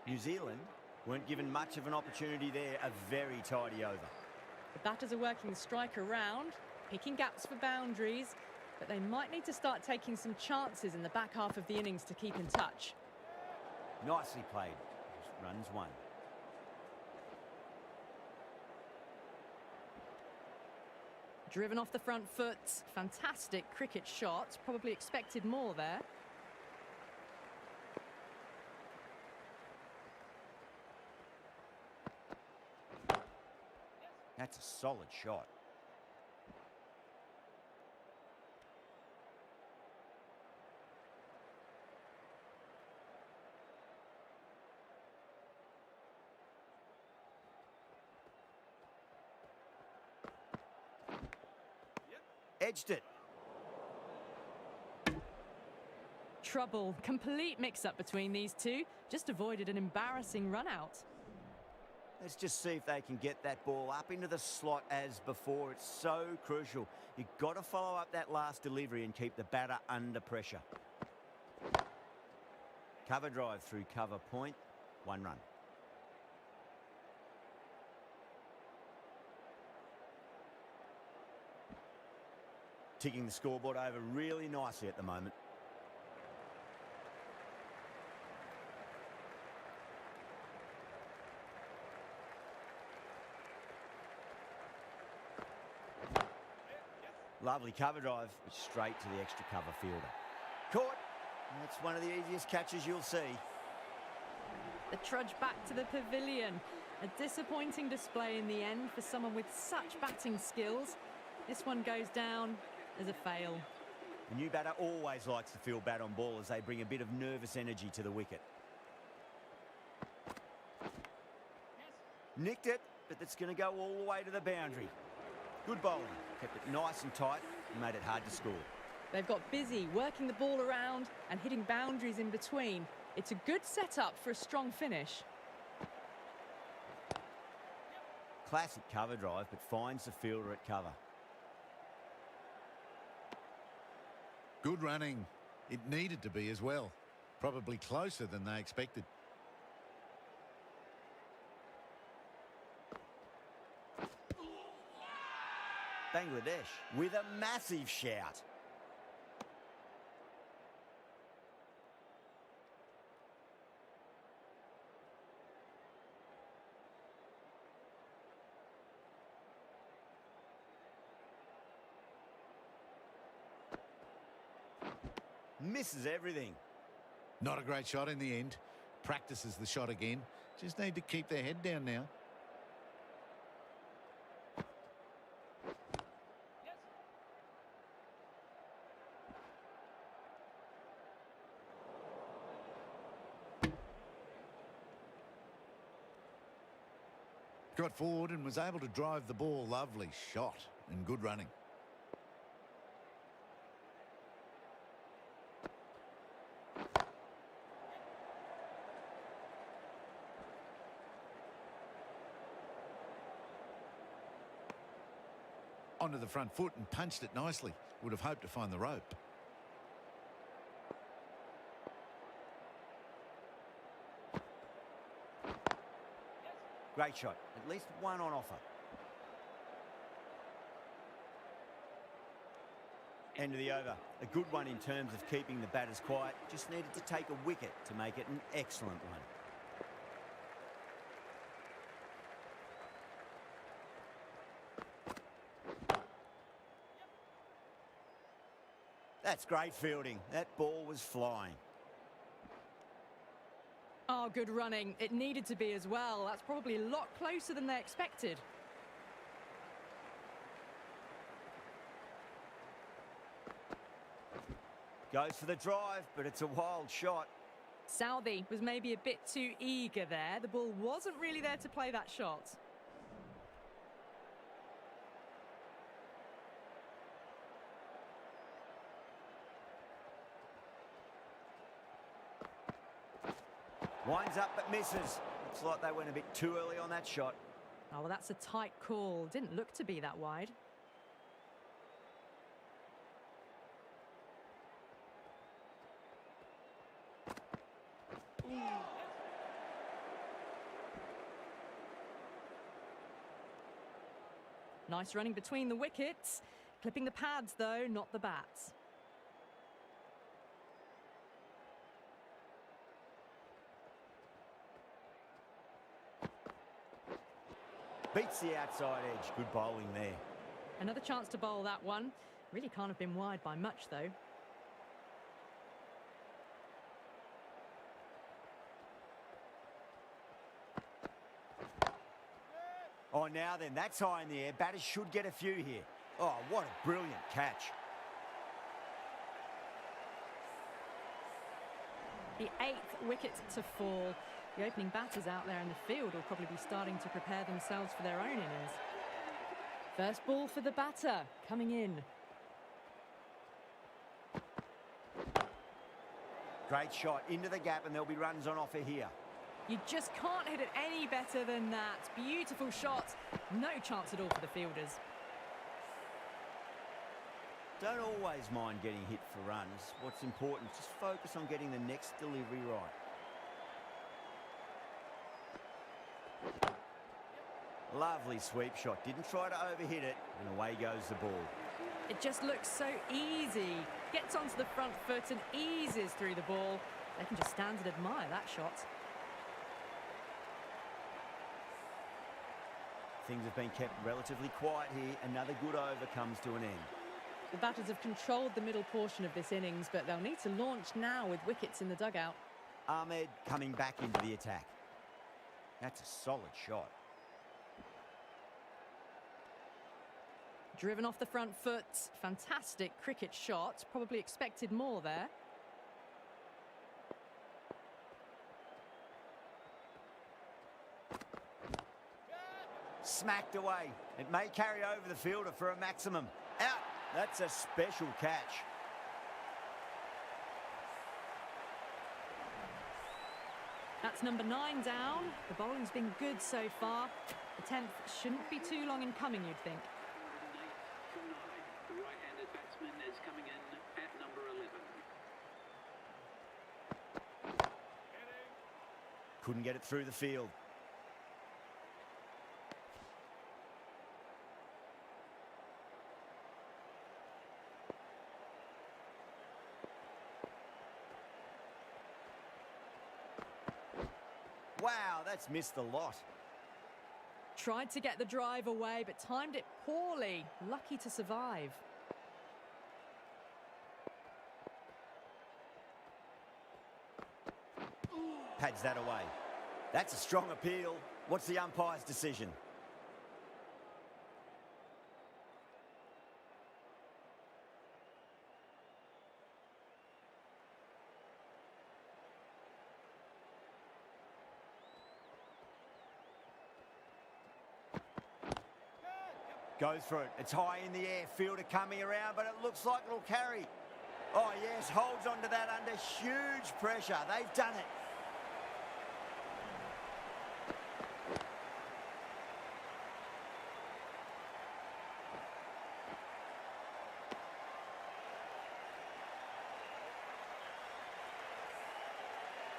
New Zealand weren't given much of an opportunity there. A very tidy over. The batters are working the strike around, picking gaps for boundaries, but they might need to start taking some chances in the back half of the innings to keep in touch. Nicely played. Runs 1. Driven off the front foot. Fantastic cricket shot. Probably expected more there. That's a solid shot. Edged it. Trouble. Complete mix-up between these two. Just avoided an embarrassing run-out. Let's just see if they can get that ball up into the slot as before. It's so crucial. You've got to follow up that last delivery and keep the batter under pressure. Cover drive through cover point. 1 run. Ticking the scoreboard over really nicely at the moment. Lovely cover drive, but straight to the extra cover fielder. Caught. That's one of the easiest catches you'll see. The trudge back to the pavilion. A disappointing display in the end for someone with such batting skills. This one goes down as a fail. The new batter always likes to feel bat on ball as they bring a bit of nervous energy to the wicket. Nicked it, but that's going to go all the way to the boundary. Good bowling. Kept it nice and tight and made it hard to score. They've got busy working the ball around and hitting boundaries in between. It's a good setup for a strong finish. Classic cover drive, but finds the fielder at cover. Good running. It needed to be as well. Probably closer than they expected. Bangladesh with a massive shout. Misses everything. Not a great shot in the end. Practices the shot again. Just need to keep their head down now. Got forward and was able to drive the ball. Lovely shot and good running. Onto the front foot and punched it nicely. Would have hoped to find the rope. Great shot. At least one on offer. End of the over. A good one in terms of keeping the batters quiet. Just needed to take a wicket to make it an excellent one. That's great fielding. That ball was flying. Oh, good running. It needed to be as well. That's probably a lot closer than they expected. Goes for the drive, but it's a wild shot. Southee was maybe a bit too eager there. The ball wasn't really there to play that shot. Winds up but misses. Looks like they went a bit too early on that shot. Oh, well, that's a tight call. Didn't look to be that wide. Nice running between the wickets. Clipping the pads, though, not the bats. Beats the outside edge. Good bowling there. Another chance to bowl that one. Really can't have been wide by much, though. Oh, now then, that's high in the air. Batters should get a few here. Oh, what a brilliant catch. The 8th wicket to fall. The opening batters out there in the field will probably be starting to prepare themselves for their own innings. First ball for the batter, coming in. Great shot into the gap, and there'll be runs on offer here. You just can't hit it any better than that. Beautiful shot. No chance at all for the fielders. Don't always mind getting hit for runs. What's important is just focus on getting the next delivery right. Lovely sweep shot. Didn't try to overhit it, and away goes the ball. It just looks so easy. Gets onto the front foot and eases through the ball. They can just stand and admire that shot. Things have been kept relatively quiet here. Another good over comes to an end. The batters have controlled the middle portion of this innings, but they'll need to launch now with wickets in the dugout. Ahmed coming back into the attack. That's a solid shot. Driven off the front foot. Fantastic cricket shot. Probably expected more there. Smacked away. It may carry over the fielder for a maximum. Out. That's a special catch. That's number 9 down. The bowling's been good so far. The 10th shouldn't be too long in coming, you'd think. The right-handed batsman is coming in at number 11. Couldn't get it through the field. Wow, that's missed a lot. Tried to get the drive away, but timed it poorly. Lucky to survive. Pads that away. That's a strong appeal. What's the umpire's decision? Goes for it. It's high in the air. Fielder coming around, but it looks like it'll carry. Oh, yes, holds onto that under huge pressure. They've done it.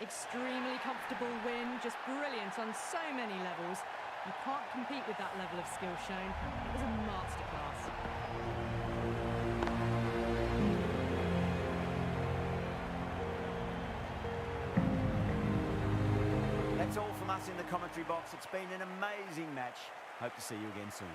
Extremely comfortable win, just brilliant on so many levels. You can't compete with that level of skill shown. It was a masterclass. That's all from us in the commentary box. It's been an amazing match. Hope to see you again soon.